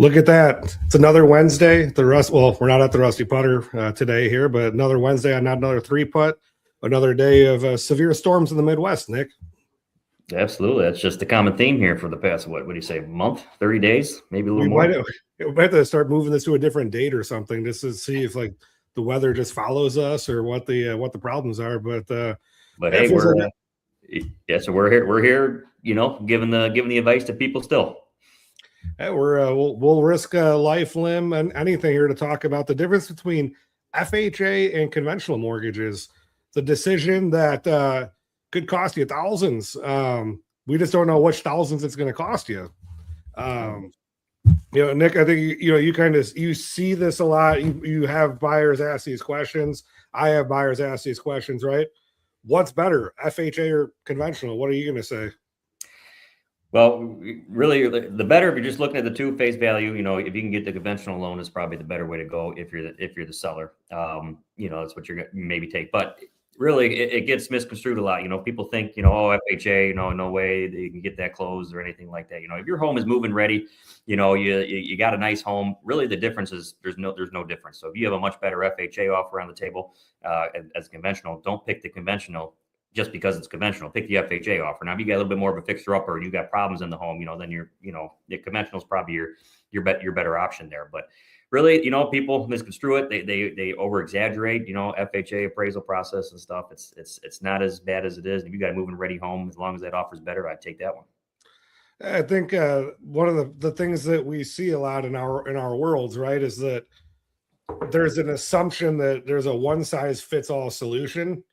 Look at that. It's another Wednesday. Well, we're not at the Rusty Putter today here, but another Wednesday on not another three putt. Another day of severe storms in the Midwest, Nick. Absolutely. That's just the common theme here for the past, what do you say, month, 30 days, maybe a little more? We might have to start moving this to a different date or something just to see if like the weather just follows us or what the problems are. But hey, so we're here, giving the advice to people still. Hey, we'll risk a life, limb, and anything here to talk about the difference between FHA and conventional mortgages. The decision that could cost you thousands. We just don't know which thousands it's going to cost you. Nick, I think you see this a lot. You have buyers ask these questions. I have buyers ask these questions, right? What's better, FHA or conventional? What are you going to say? Well, really, the better, if you're just looking at the two face value, if you can get the conventional loan, is probably the better way to go if you're the seller. That's what you're going to maybe take. But really, it gets misconstrued a lot. People think, FHA, no way you can get that closed or anything like that. If your home is move-in ready, you got a nice home. Really, the difference is there's no difference. So if you have a much better FHA offer on the table as conventional, don't pick the conventional just because it's conventional. Pick the FHA offer. Now, if you got a little bit more of a fixer-upper and you got problems in the home, then the conventional is probably your better option there. But really, people misconstrue it. They over-exaggerate, FHA appraisal process and stuff. It's not as bad as it is. If you got a move-in ready home, as long as that offer is better, I'd take that one. I think one of the things that we see a lot in our worlds, right, is that there's an assumption that there's a one-size-fits-all solution.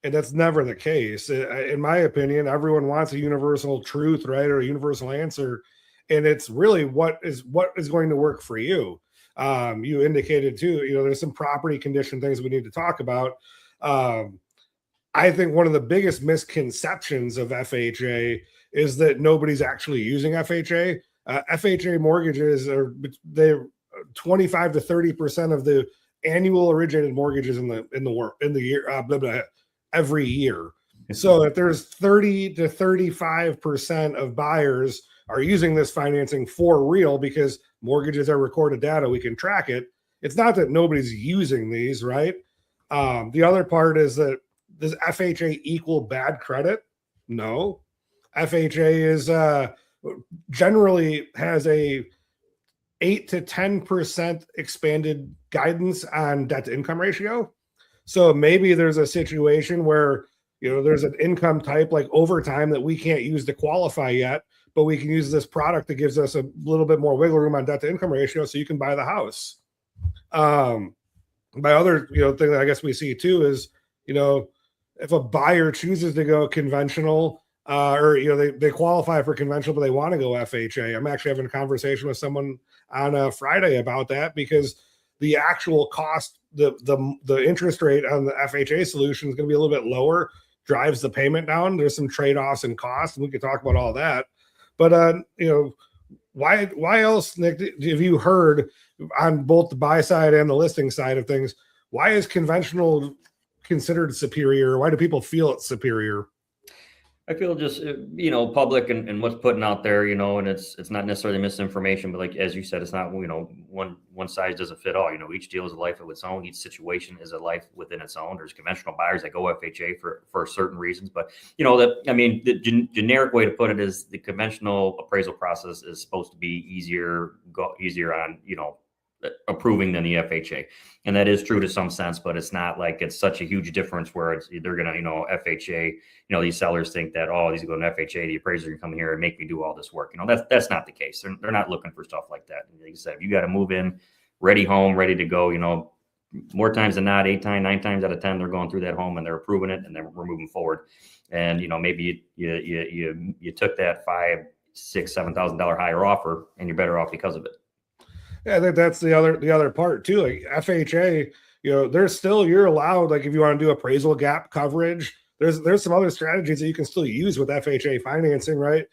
And that's never the case. In my opinion, everyone wants a universal truth, right? Or a universal answer. And it's really what is going to work for you. You indicated too, there's some property condition things we need to talk about. I think one of the biggest misconceptions of FHA is that nobody's actually using FHA. FHA mortgages they're 25 to 30% of the annual originated mortgages in the year, every year. So if there's 30 to 35% of buyers are using this financing for real because mortgages are recorded data, we can track it. It's not that nobody's using these, right? The other part is that does FHA equal bad credit? No. FHA is generally has a 8 to 10% expanded guidance on debt to income ratio. So maybe there's a situation where, there's an income type like overtime that we can't use to qualify yet, but we can use this product that gives us a little bit more wiggle room on debt to income ratio so you can buy the house. My other, thing that I guess we see too is, if a buyer chooses to go conventional or, they qualify for conventional, but they want to go FHA. I'm actually having a conversation with someone on Friday about that because the actual cost, the interest rate on the FHA solution is going to be a little bit lower, drives the payment down. There's some trade-offs in cost, and we could talk about all that. But why else, Nick, have you heard on both the buy side and the listing side of things? Why is conventional considered superior? Why do people feel it's superior? I feel just, public and what's putting out there, and it's not necessarily misinformation, but like, as you said, it's not, one size doesn't fit all. Each deal is a life of its own. Each situation is a life within its own. There's conventional buyers that go FHA for certain reasons, but the generic way to put it is the conventional appraisal process is supposed to be easier on, approving than the FHA. And that is true to some sense, but it's not like it's such a huge difference where they're going to, FHA, these sellers think that, these are going to FHA, the appraiser can come here and make me do all this work. That's not the case. They're not looking for stuff like that. Like I said, if you got to move in, ready home, ready to go, more times than not, 9 times out of 10, they're going through that home and they're approving it and then we're moving forward. And, maybe you took that $5,000, $6,000, $7,000 higher offer and you're better off because of it. Yeah, I think that's the other part too. Like FHA, there's still, you're allowed, like if you want to do appraisal gap coverage, there's some other strategies that you can still use with FHA financing, right?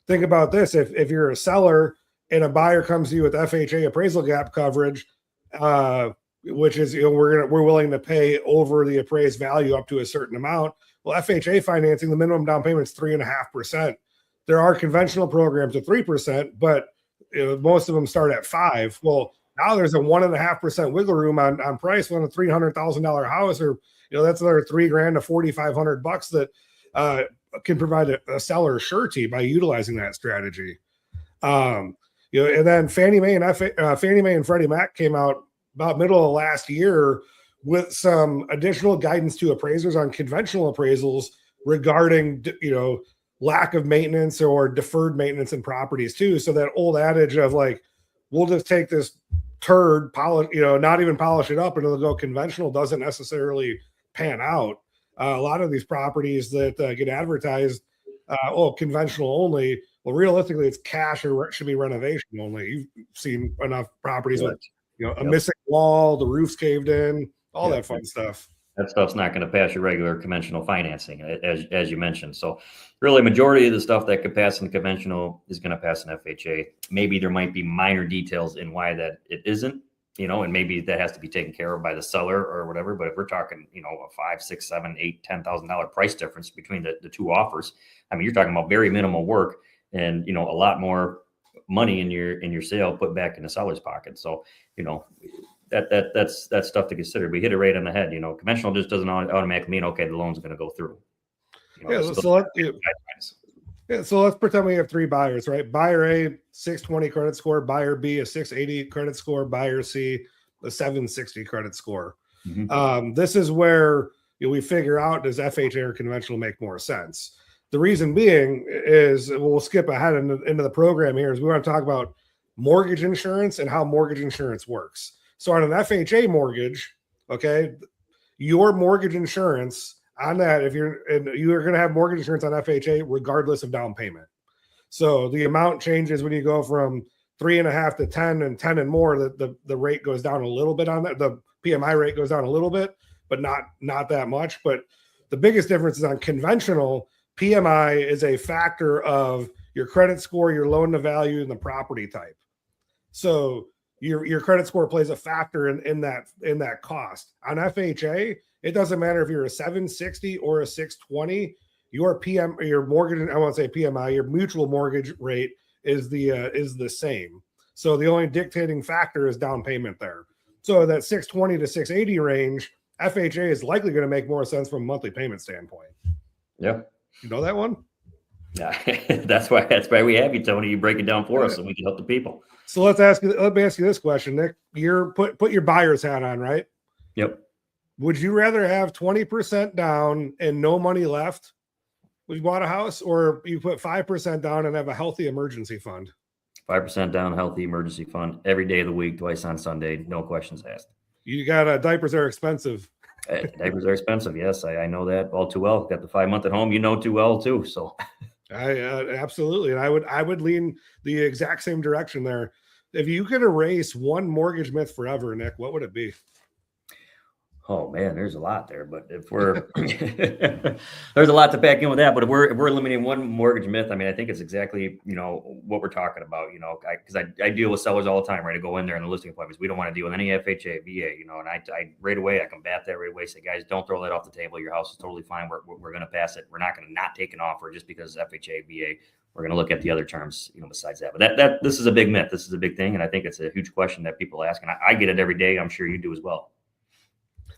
Think about this. If you're a seller and a buyer comes to you with FHA appraisal gap coverage, which is, we're willing to pay over the appraised value up to a certain amount. Well, FHA financing, the minimum down payment is 3.5%. There are conventional programs at 3%, but most of them start at 5. Well, now there's a 1.5% wiggle room on price on a $300,000 house, or that's another $3,000 to $4,500 that can provide a seller surety by utilizing that strategy. And then Fannie Mae and Freddie Mac came out about middle of last year with some additional guidance to appraisers on conventional appraisals regarding lack of maintenance or deferred maintenance in properties too. So that old adage of like, we'll just take this turd, polish, not even polish it up and it'll go conventional doesn't necessarily pan out. A lot of these properties that get advertised, conventional only. Well, realistically, it's cash or it should be renovation only. You've seen enough properties with a missing wall, the roof's caved in, all that fun stuff. That stuff's not going to pass your regular conventional financing, as you mentioned. So really, majority of the stuff that could pass in conventional is going to pass in FHA. Maybe there might be minor details in why that it isn't, and maybe that has to be taken care of by the seller or whatever. But if we're talking, a $5,000, $6,000, $7,000, $10,000 price difference between the two offers, I mean, you're talking about very minimal work and, a lot more money in your sale put back in the seller's pocket. So, that's stuff to consider. We hit it right on the head. Conventional just doesn't automatically mean, okay, the loan's going to go through. So let's pretend we have 3 buyers, right? Buyer A, 620 credit score. Buyer B, a 680 credit score. Buyer C, a 760 credit score. Mm-hmm. This is where we figure out, does FHA or conventional make more sense? The reason being is, we'll skip ahead into the program here, is we want to talk about mortgage insurance and how mortgage insurance works. So on an FHA mortgage, okay, your mortgage insurance on that, if you're going to have mortgage insurance on FHA regardless of down payment. So the amount changes when you go from 3.5 to 10 and 10 and more. The rate goes down a little bit on that. The PMI rate goes down a little bit, but not that much. But the biggest difference is on conventional. PMI is a factor of your credit score, your loan to value, and the property type. So your credit score plays a factor in that cost. On FHA, it doesn't matter if you're a 760 or a 620. Your mortgage, I won't say PMI, your mutual mortgage rate is the same. So the only dictating factor is down payment there. So that 620 to 680 range, FHA is likely going to make more sense from a monthly payment standpoint. Yeah. You know that one? Yeah, that's why we have you, Tony. You break it down for us so we can help the people. So let me ask you this question, Nick. You're put your buyer's hat on, right? Yep. Would you rather have 20% down and no money left when you bought a house, or you put 5% down and have a healthy emergency fund? 5% down, healthy emergency fund every day of the week, twice on Sunday, no questions asked. You got diapers are expensive. Diapers are expensive. Yes, I know that all too well. Got the 5 month at home, too well too. So, absolutely, and I would lean the exact same direction there. If you could erase one mortgage myth forever, Nick, what would it be? Oh man, there's a lot there, but if we're there's a lot to pack in with that. But if we're eliminating one mortgage myth, I mean, I think it's exactly what we're talking about. Because I deal with sellers all the time, right? I go in there in the listing appointments. We don't want to deal with any FHA, VA, and I right away I combat that right away. Say, guys, don't throw that off the table. Your house is totally fine. We're going to pass it. We're not going to not take an offer just because FHA, VA. We're going to look at the other terms, besides that. But this is a big myth. This is a big thing, and I think it's a huge question that people ask, and I get it every day. I'm sure you do as well.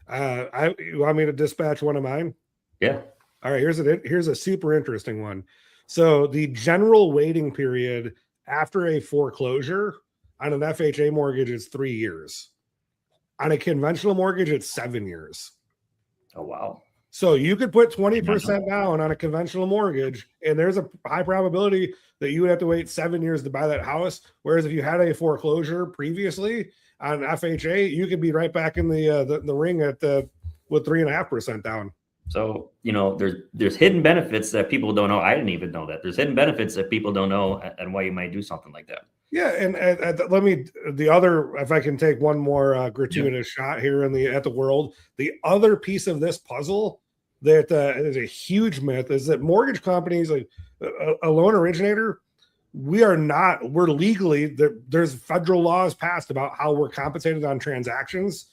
You want me to dispatch one of mine? Yeah. All right. Here's a super interesting one. So the general waiting period after a foreclosure on an FHA mortgage is 3 years. On a conventional mortgage, it's 7 years. Oh, wow. So you could put 20% down on a conventional mortgage, and there's a high probability that you would have to wait 7 years to buy that house. Whereas if you had a foreclosure previously on FHA, you could be right back in the ring with 3.5% down. So there's hidden benefits that people don't know. I didn't even know that. There's hidden benefits that people don't know, and why you might do something like that. Yeah, and if I can take one more gratuitous shot here at the world, the other piece of this puzzle that is a huge myth is that mortgage companies, like a loan originator, we're legally, there's federal laws passed about how we're compensated on transactions.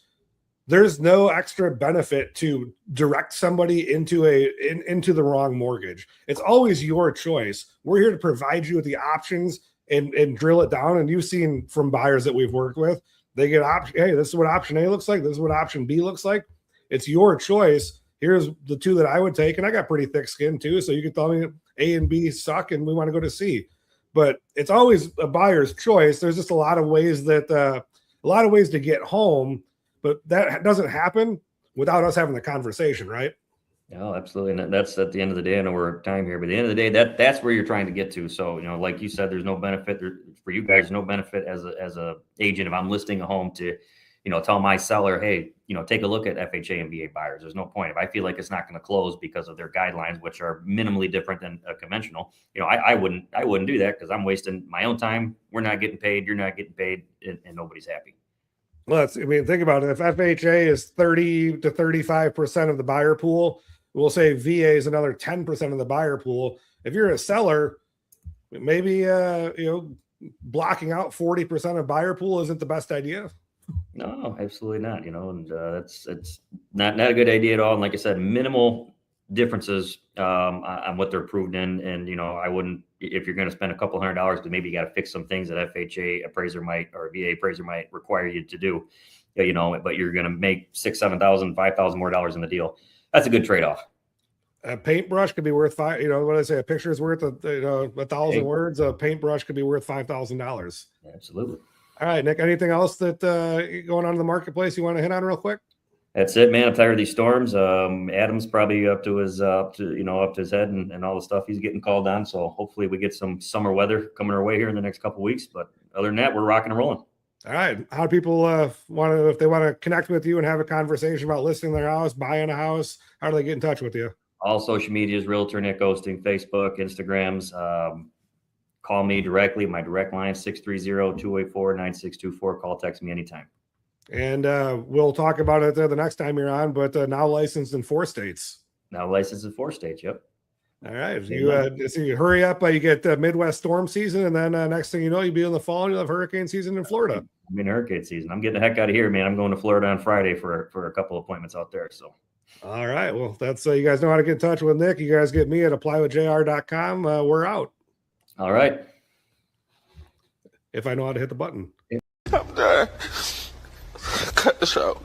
There's no extra benefit to direct somebody into the wrong mortgage. It's always your choice. We're here to provide you with the options and drill it down. And you've seen from buyers that we've worked with, they get option. Hey, this is what option A looks like. This is what option B looks like. It's your choice. Here's the two that I would take. And I got pretty thick skin too. So you can tell me A and B suck and we want to go to C. But it's always a buyer's choice. There's just a lot of ways to get home, but that doesn't happen without us having the conversation, right? No, absolutely. And that's at the end of the day. I know we're at time here, but at the end of the day, that's where you're trying to get to. So, like you said, there's no benefit for you guys, no benefit as a agent. If I'm listing a home to, tell my seller, hey, take a look at FHA and VA buyers. There's no point. If I feel like it's not going to close because of their guidelines, which are minimally different than a conventional, I wouldn't do that because I'm wasting my own time. We're not getting paid. You're not getting paid, and nobody's happy. Well, think about it. If FHA is 30 to 35% of the buyer pool, we'll say VA is another 10% of the buyer pool. If you're a seller, maybe blocking out 40% of buyer pool isn't the best idea. No, absolutely not. And it's not a good idea at all. And like I said, minimal differences on what they're approved in. And I wouldn't, if you're going to spend a couple $100, because maybe you got to fix some things that FHA appraiser might or VA appraiser might require you to do. But you're going to make $6,000, $7,000, $5,000 more dollars in the deal. That's a good trade-off. A paintbrush could be worth what did I say? A picture is worth 1,000 words. A paintbrush could be worth $5,000. Absolutely. All right, Nick, anything else that going on in the marketplace you want to hit on real quick? That's it, man. I'm tired of these storms. Adam's probably up to his head and all the stuff he's getting called on. So hopefully we get some summer weather coming our way here in the next couple of weeks. But other than that, we're rocking and rolling. All right. How do people if they want to connect with you and have a conversation about listing their house, buying a house, how do they get in touch with you? All social medias, Realtor Nick Oosting, Facebook, Instagrams. Call me directly. My direct line, 630-284-9624. Call, text me anytime. And we'll talk about it the next time you're on, but now licensed in 4 states. Now licensed in 4 states, yep. All right. You hurry up. You get Midwest storm season, and then next thing you know, you'll be in the fall and you'll have hurricane season in Florida. I'm in hurricane season. I'm getting the heck out of here, man. I'm going to Florida on Friday for a couple of appointments out there. So. All right. Well, that's you guys know how to get in touch with Nick. You guys get me at applywithjr.com. We're out. All right. If I know how to hit the button. I'm done. Cut the show.